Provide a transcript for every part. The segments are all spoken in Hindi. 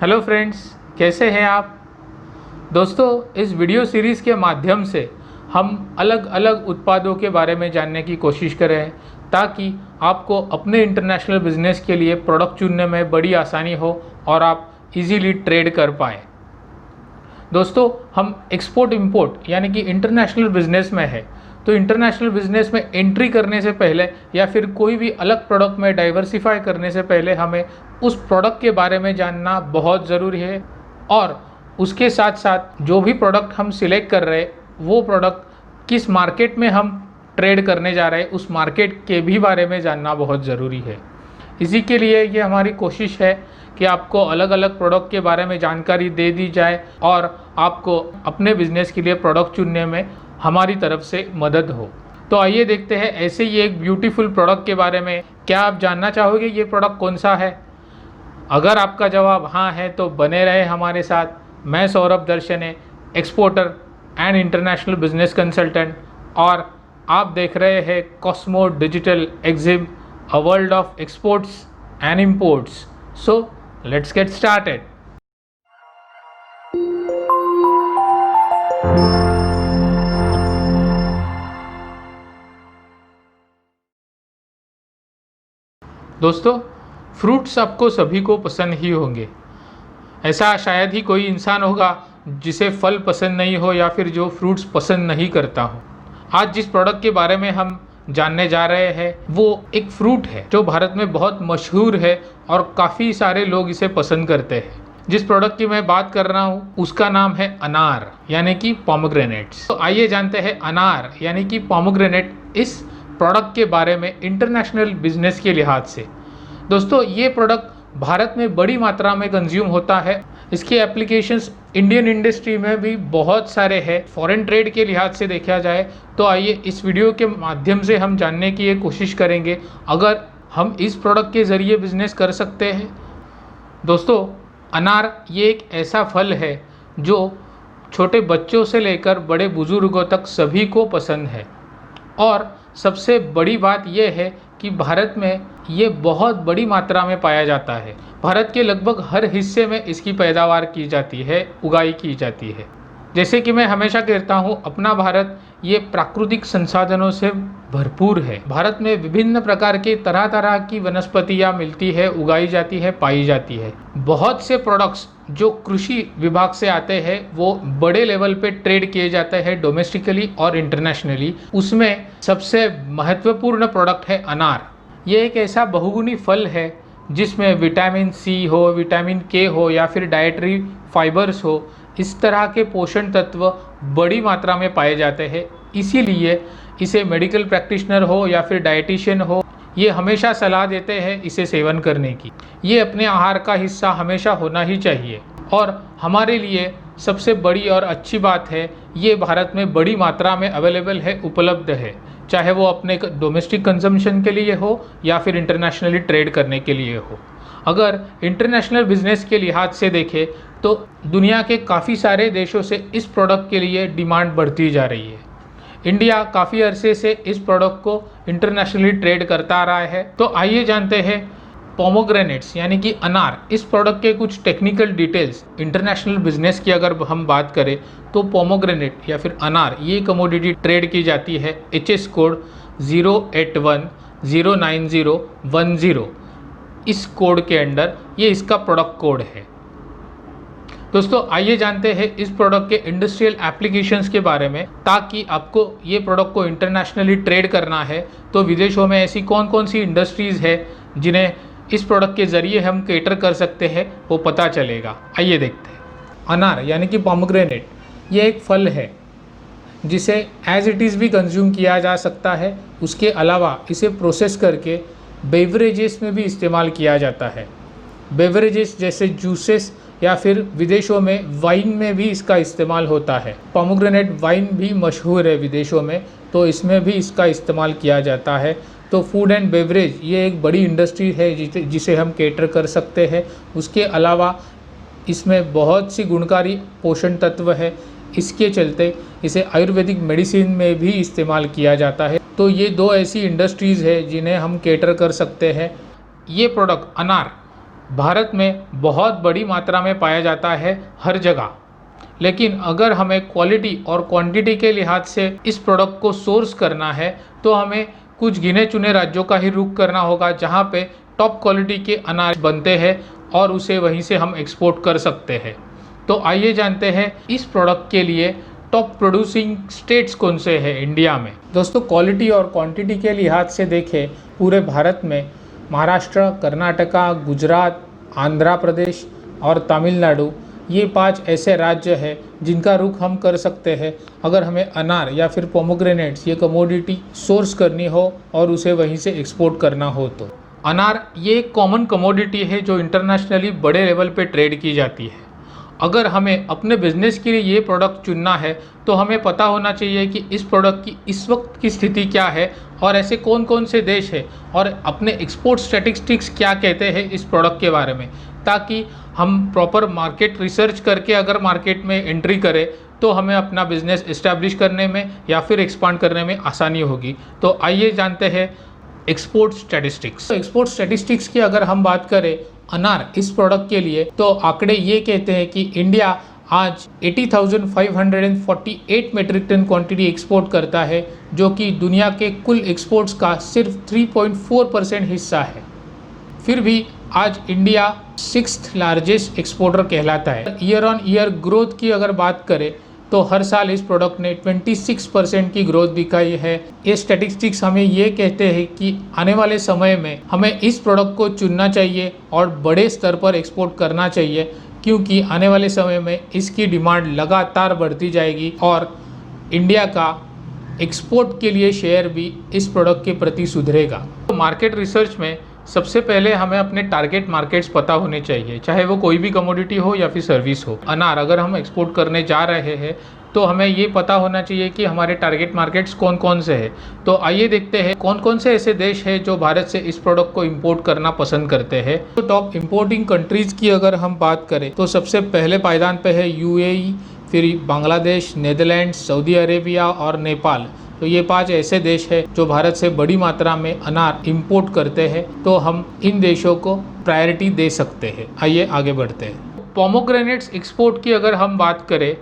हेलो फ्रेंड्स, कैसे हैं आप दोस्तों। इस वीडियो सीरीज़ के माध्यम से हम अलग अलग उत्पादों के बारे में जानने की कोशिश कर रहे हैं ताकि आपको अपने इंटरनेशनल बिजनेस के लिए प्रोडक्ट चुनने में बड़ी आसानी हो और आप इजीली ट्रेड कर पाएँ। दोस्तों, हम एक्सपोर्ट इंपोर्ट यानी कि इंटरनेशनल बिजनेस में है, तो इंटरनेशनल बिजनेस में एंट्री करने से पहले या फिर कोई भी अलग प्रोडक्ट में डाइवर्सिफाई करने से पहले हमें उस प्रोडक्ट के बारे में जानना बहुत ज़रूरी है और उसके साथ साथ जो भी प्रोडक्ट हम सिलेक्ट कर रहे हैं वो प्रोडक्ट किस मार्केट में हम ट्रेड करने जा रहे हैं उस मार्केट के भी बारे में जानना बहुत ज़रूरी है। इसी के लिए ये हमारी कोशिश है कि आपको अलग अलग प्रोडक्ट के बारे में जानकारी दे दी जाए और आपको अपने बिजनेस के लिए प्रोडक्ट चुनने में हमारी तरफ से मदद हो। तो आइए देखते हैं ऐसे ही एक ब्यूटीफुल प्रोडक्ट के बारे में। क्या आप जानना चाहोगे ये प्रोडक्ट कौन सा है? अगर आपका जवाब हाँ है तो बने रहे हमारे साथ। मैं Saurabh Darshane, exporter and international business consultant, और आप देख रहे हैं Cosmo digital Exim, a world of exports and imports. So let's get started. दोस्तों, फ्रूट्स आपको सभी को पसंद ही होंगे। ऐसा शायद ही कोई इंसान होगा जिसे फल पसंद नहीं हो या फिर जो फ्रूट्स पसंद नहीं करता हो। आज जिस प्रोडक्ट के बारे में हम जानने जा रहे हैं वो एक फ्रूट है जो भारत में बहुत मशहूर है और काफ़ी सारे लोग इसे पसंद करते हैं। जिस प्रोडक्ट की मैं बात कर रहा हूँ उसका नाम है अनार यानी कि पोमोग्रेनेट्स। तो आइए जानते हैं अनार यानी कि पोमोग्रेनेट इस प्रोडक्ट के बारे में इंटरनेशनल बिजनेस के लिहाज से। दोस्तों, ये प्रोडक्ट भारत में बड़ी मात्रा में कंज्यूम होता है। इसके एप्लीकेशंस इंडियन इंडस्ट्री में भी बहुत सारे हैं। फॉरेन ट्रेड के लिहाज से देखा जाए तो आइए इस वीडियो के माध्यम से हम जानने की ये कोशिश करेंगे अगर हम इस प्रोडक्ट के ज़रिए बिजनेस कर सकते हैं। दोस्तों, अनार ये एक ऐसा फल है जो छोटे बच्चों से लेकर बड़े बुजुर्गों तक सभी को पसंद है और सबसे बड़ी बात यह है कि भारत में ये बहुत बड़ी मात्रा में पाया जाता है। भारत के लगभग हर हिस्से में इसकी पैदावार की जाती है, उगाई की जाती है। जैसे कि मैं हमेशा कहता हूँ, अपना भारत ये प्राकृतिक संसाधनों से भरपूर है। भारत में विभिन्न प्रकार के तरह तरह की वनस्पतियाँ मिलती है, उगाई जाती है, पाई जाती है। बहुत से प्रोडक्ट्स जो कृषि विभाग से आते हैं वो बड़े लेवल पे ट्रेड किए जाते हैं डोमेस्टिकली और इंटरनेशनली। उसमें सबसे महत्वपूर्ण प्रोडक्ट है अनार। ये एक ऐसा बहुगुणी फल है जिसमें विटामिन सी हो, विटामिन के हो या फिर डाइटरी फाइबर्स हो, इस तरह के पोषण तत्व बड़ी मात्रा में पाए जाते हैं। इसीलिए इसे मेडिकल प्रैक्टिशनर हो या फिर डाइटिशियन हो, ये हमेशा सलाह देते हैं इसे सेवन करने की। ये अपने आहार का हिस्सा हमेशा होना ही चाहिए और हमारे लिए सबसे बड़ी और अच्छी बात है ये भारत में बड़ी मात्रा में अवेलेबल है, उपलब्ध है, चाहे वो अपने डोमेस्टिक कंजम्पशन के लिए हो या फिर इंटरनेशनली ट्रेड करने के लिए हो। अगर इंटरनेशनल बिजनेस के लिहाज से देखें तो दुनिया के काफ़ी सारे देशों से इस प्रोडक्ट के लिए डिमांड बढ़ती जा रही है। इंडिया काफ़ी अरसे से इस प्रोडक्ट को इंटरनेशनली ट्रेड करता आ रहा है। तो आइए जानते हैं पोमोग्रेनेट्स यानी कि अनार, इस प्रोडक्ट के कुछ टेक्निकल डिटेल्स। इंटरनेशनल बिजनेस की अगर हम बात करें तो पोमोग्रेनेट या फिर अनार ये कमोडिटी ट्रेड की जाती है HS कोड 081090110। इस कोड के अंडर ये इसका प्रोडक्ट कोड है। दोस्तों, आइए जानते हैं इस प्रोडक्ट के इंडस्ट्रियल एप्लीकेशंस के बारे में। ताकि आपको ये प्रोडक्ट को इंटरनेशनली ट्रेड करना है तो विदेशों में ऐसी कौन कौन सी इंडस्ट्रीज़ है जिन्हें इस प्रोडक्ट के ज़रिए हम केटर कर सकते हैं वो पता चलेगा। आइए देखते हैं। अनार यानी कि पोमोग्रेनेट ये एक फल है जिसे एज इट इज़ भी कंज्यूम किया जा सकता है। उसके अलावा इसे प्रोसेस करके बेवरेजेस में भी इस्तेमाल किया जाता है। बेवरेजेस जैसे जूसेस या फिर विदेशों में वाइन में भी इसका इस्तेमाल होता है। पोमोग्रेनेट वाइन भी मशहूर है विदेशों में, तो इसमें भी इसका इस्तेमाल किया जाता है। तो फूड एंड बेवरेज ये एक बड़ी इंडस्ट्री है जिसे हम केटर कर सकते हैं। उसके अलावा इसमें बहुत सी गुणकारी पोषण तत्व है, इसके चलते इसे आयुर्वेदिक मेडिसिन में भी इस्तेमाल किया जाता है। तो ये दो ऐसी इंडस्ट्रीज़ है जिन्हें हम केटर कर सकते हैं। ये प्रोडक्ट अनार भारत में बहुत बड़ी मात्रा में पाया जाता है हर जगह, लेकिन अगर हमें क्वालिटी और क्वांटिटी के लिहाज से इस प्रोडक्ट को सोर्स करना है तो हमें कुछ गिने चुने राज्यों का ही रुख करना होगा जहां पे टॉप क्वालिटी के अनाज बनते हैं और उसे वहीं से हम एक्सपोर्ट कर सकते हैं। तो आइए जानते हैं इस प्रोडक्ट के लिए टॉप प्रोड्यूसिंग स्टेट्स कौन से हैं इंडिया में। दोस्तों, क्वालिटी और क्वांटिटी के लिहाज से देखें पूरे भारत में महाराष्ट्र, कर्नाटका, गुजरात, आंध्र प्रदेश और तमिलनाडु, ये 5 ऐसे राज्य हैं जिनका रुख हम कर सकते हैं अगर हमें अनार या फिर पोमोग्रेनेट्स ये कमोडिटी सोर्स करनी हो और उसे वहीं से एक्सपोर्ट करना हो। तो अनार ये एक कॉमन कमोडिटी है जो इंटरनेशनली बड़े लेवल पे ट्रेड की जाती है। अगर हमें अपने बिजनेस के लिए ये प्रोडक्ट चुनना है तो हमें पता होना चाहिए कि इस प्रोडक्ट की इस वक्त की स्थिति क्या है और ऐसे कौन कौन से देश हैं और अपने एक्सपोर्ट स्टैटिस्टिक्स क्या कहते हैं इस प्रोडक्ट के बारे में, ताकि हम प्रॉपर मार्केट रिसर्च करके अगर मार्केट में एंट्री करें तो हमें अपना बिजनेस इस्टेब्लिश करने में या फिर एक्सपांड करने में आसानी होगी। तो आइए जानते हैं एक्सपोर्ट स्टैटिस्टिक्स। एक्सपोर्ट स्टैटिस्टिक्स की अगर हम बात करें अनार इस प्रोडक्ट के लिए तो आंकड़े ये कहते हैं कि इंडिया आज 80,548 मेट्रिक टन क्वांटिटी एक्सपोर्ट करता है, जो कि दुनिया के कुल एक्सपोर्ट्स का सिर्फ 3.4% हिस्सा है। फिर भी आज इंडिया 6th लार्जेस्ट एक्सपोर्टर कहलाता है। ईयर ऑन ईयर ग्रोथ की अगर बात करें तो हर साल इस प्रोडक्ट ने 26% की ग्रोथ दिखाई है। ये स्टैटिस्टिक्स हमें ये कहते हैं कि आने वाले समय में हमें इस प्रोडक्ट को चुनना चाहिए और बड़े स्तर पर एक्सपोर्ट करना चाहिए, क्योंकि आने वाले समय में इसकी डिमांड लगातार बढ़ती जाएगी और इंडिया का एक्सपोर्ट के लिए शेयर भी इस प्रोडक्ट के प्रति सुधरेगा। तो मार्केट रिसर्च में सबसे पहले हमें अपने टारगेट मार्केट्स पता होने चाहिए, चाहे वो कोई भी कमोडिटी हो या फिर सर्विस हो। अनार अगर हम एक्सपोर्ट करने जा रहे हैं तो हमें ये पता होना चाहिए कि हमारे टारगेट मार्केट्स कौन कौन से हैं। तो आइए देखते हैं कौन कौन से ऐसे देश हैं जो भारत से इस प्रोडक्ट को इंपोर्ट करना पसंद करते हैं। तो टॉप इंपोर्टिंग कंट्रीज़ की अगर हम बात करें तो सबसे पहले पायदान पे है यूएई, फिर बांग्लादेश, नीदरलैंड्स, सऊदी अरेबिया और नेपाल। तो ये 5 ऐसे देश हैं जो भारत से बड़ी मात्रा में अनार इंपोर्ट करते हैं, तो हम इन देशों को प्रायोरिटी दे सकते हैं। आइए आगे बढ़ते हैं। पोमोग्रेनेट्स एक्सपोर्ट की अगर हम बात करें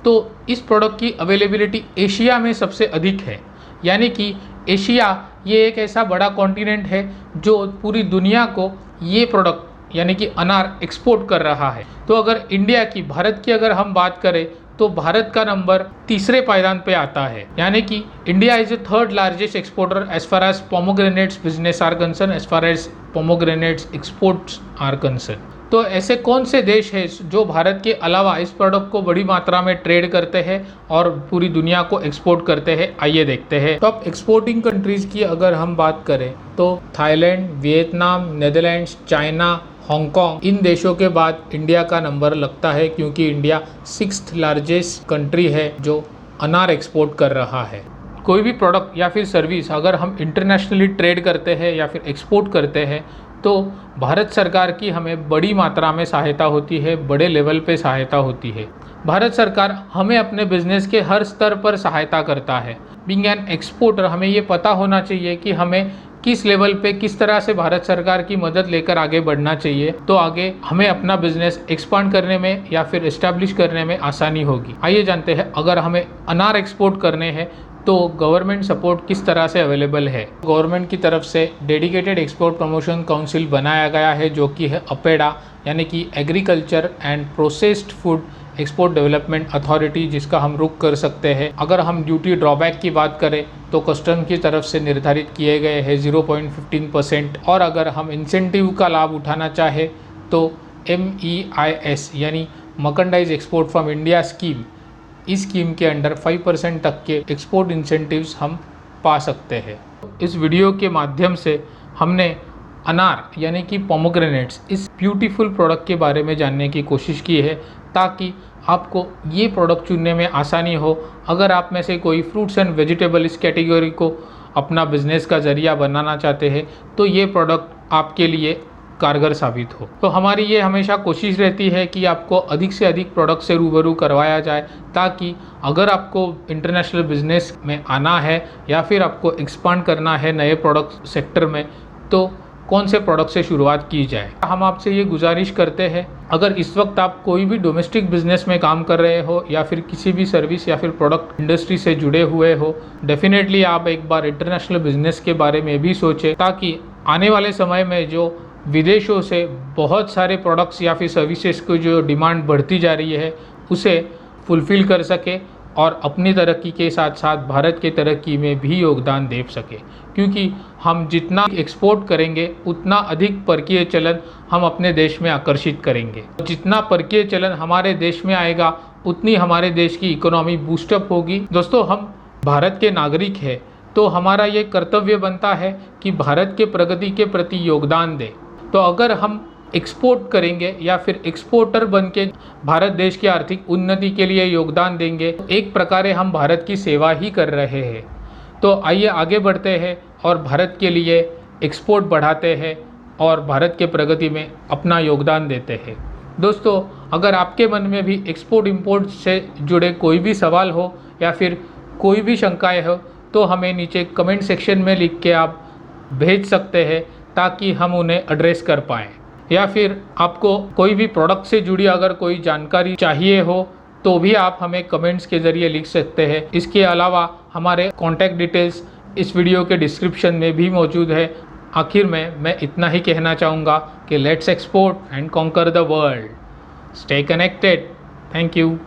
तो इस प्रोडक्ट की अवेलेबिलिटी एशिया में सबसे अधिक है, यानी कि एशिया ये एक ऐसा बड़ा कॉन्टिनेंट है जो पूरी दुनिया को ये प्रोडक्ट यानी कि अनार एक्सपोर्ट कर रहा है। तो अगर इंडिया की, भारत की अगर हम बात करें तो भारत का नंबर 3रे पायदान पे आता है, यानी कि India is the 3rd largest exporter as far as pomegranates business are concern, as far as pomegranates exports are concern. तो ऐसे कौन से देश हैं जो भारत के अलावा इस प्रोडक्ट को बड़ी मात्रा में ट्रेड करते हैं और पूरी दुनिया को एक्सपोर्ट करते हैं, आइए देखते हैं। टॉप एक्सपोर्टिंग कंट्रीज़ की अगर हम बात करें तो Thailand, Vietnam, Netherlands, China, Hong Kong, इन देशों के बाद इंडिया का नंबर लगता है, क्योंकि इंडिया 6th लार्जेस्ट कंट्री है जो अनार एक्सपोर्ट कर रहा है। कोई भी प्रोडक्ट या फिर सर्विस अगर हम इंटरनेशनली ट्रेड करते हैं या फिर एक्सपोर्ट करते हैं तो भारत सरकार की हमें बड़ी मात्रा में सहायता होती है, बड़े लेवल पे सहायता होती है। भारत सरकार हमें अपने बिजनेस के हर स्तर पर सहायता करता है। बीइंग एन एक्सपोर्टर हमें ये पता होना चाहिए कि हमें किस लेवल पे किस तरह से भारत सरकार की मदद लेकर आगे बढ़ना चाहिए, तो आगे हमें अपना बिजनेस एक्सपांड करने में या फिर एस्टैब्लिश करने में आसानी होगी। आइए जानते हैं अगर हमें अनार एक्सपोर्ट करने हैं तो गवर्नमेंट सपोर्ट किस तरह से अवेलेबल है। गवर्नमेंट की तरफ से डेडिकेटेड एक्सपोर्ट प्रमोशन काउंसिल बनाया गया है, जो कि है अपेडा, यानी कि agriculture and processed food export development authority, जिसका हम रुख कर सकते हैं। अगर हम ड्यूटी ड्रॉबैक की बात करें तो कस्टम की तरफ से निर्धारित किए गए हैं 0.15%, और अगर हम इंसेंटिव का लाभ उठाना चाहें तो MEIS यानी merchandise export from India scheme, इस स्कीम के अंडर 5% तक के एक्सपोर्ट इंसेंटिव्स हम पा सकते हैं। इस वीडियो के माध्यम से हमने अनार यानी कि पोमोग्रेनेट्स, इस ब्यूटीफुल प्रोडक्ट के बारे में जानने की कोशिश की है, ताकि आपको ये प्रोडक्ट चुनने में आसानी हो। अगर आप में से कोई फ्रूट्स एंड वेजिटेबल इस कैटेगरी को अपना बिजनेस का ज़रिया बनाना चाहते हैं तो ये प्रोडक्ट आपके लिए कारगर साबित हो। तो हमारी ये हमेशा कोशिश रहती है कि आपको अधिक से अधिक प्रोडक्ट से रूबरू करवाया जाए, ताकि अगर आपको इंटरनेशनल बिजनेस में आना है या फिर आपको एक्सपांड करना है नए प्रोडक्ट सेक्टर में, तो कौन से प्रोडक्ट से शुरुआत की जाए। हम आपसे ये गुजारिश करते हैं, अगर इस वक्त आप कोई भी डोमेस्टिक बिजनेस में काम कर रहे हो या फिर किसी भी सर्विस या फिर प्रोडक्ट इंडस्ट्री से जुड़े हुए हो, डेफिनेटली आप एक बार इंटरनेशनल बिजनेस के बारे में भी सोचें, ताकि आने वाले समय में जो विदेशों से बहुत सारे प्रोडक्ट्स या फिर सर्विसेज को जो डिमांड बढ़ती जा रही है उसे फुलफ़िल कर सके और अपनी तरक्की के साथ साथ भारत के तरक्की में भी योगदान दे सके। क्योंकि हम जितना एक्सपोर्ट करेंगे उतना अधिक परकीय चलन हम अपने देश में आकर्षित करेंगे। जितना परकीय चलन हमारे देश में आएगा उतनी हमारे देश की इकोनॉमी बूस्टअप होगी। दोस्तों, हम भारत के नागरिक हैं तो हमारा ये कर्तव्य बनता है कि भारत के प्रगति के प्रति योगदान दें। तो अगर हम एक्सपोर्ट करेंगे या फिर एक्सपोर्टर बन के भारत देश की आर्थिक उन्नति के लिए योगदान देंगे, तो एक प्रकार हम भारत की सेवा ही कर रहे हैं। तो आइए आगे बढ़ते हैं और भारत के लिए एक्सपोर्ट बढ़ाते हैं और भारत के प्रगति में अपना योगदान देते हैं। दोस्तों, अगर आपके मन में भी एक्सपोर्ट इंपोर्ट से जुड़े कोई भी सवाल हो या फिर कोई भी शंकाएं हो तो हमें नीचे कमेंट सेक्शन में लिख के आप भेज सकते हैं, ताकि हम उन्हें एड्रेस कर पाएँ। या फिर आपको कोई भी प्रोडक्ट से जुड़ी अगर कोई जानकारी चाहिए हो तो भी आप हमें कमेंट्स के ज़रिए लिख सकते हैं। इसके अलावा हमारे कॉन्टैक्ट डिटेल्स इस वीडियो के डिस्क्रिप्शन में भी मौजूद है। आखिर में मैं इतना ही कहना चाहूँगा कि let's export and conquer the world. Stay connected. Thank you.